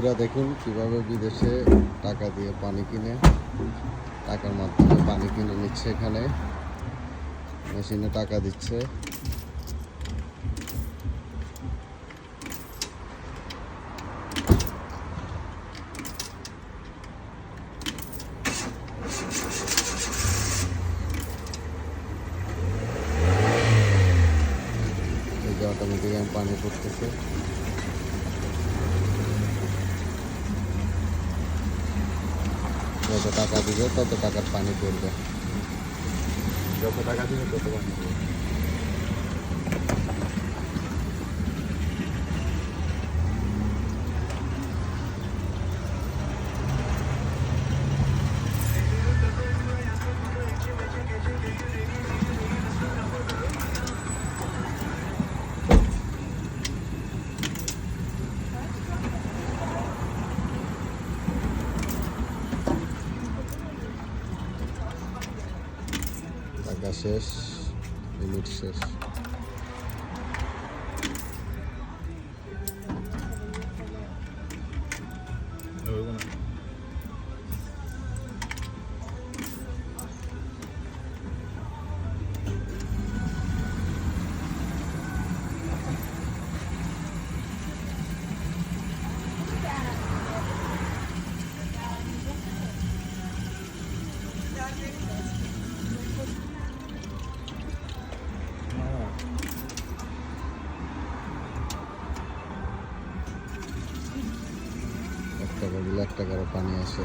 দেখুন কিভাবে বিদেশে টাকা দিয়ে পানি কিনে, টাকার মাধ্যমে পানি কিনে নিচ্ছে। এখানে মেশিনে টাকা দিচ্ছে। এই যে অটোমেটিক পানি পড়তেছে। যত টাকা দিবে তত টাকার পানি পড়বে, যত টাকা দিবে তত পানি পড়বে। টাকা শেষ, লিমিট শেষ। টাকা দিলে 1 টাকারও পানি আসে।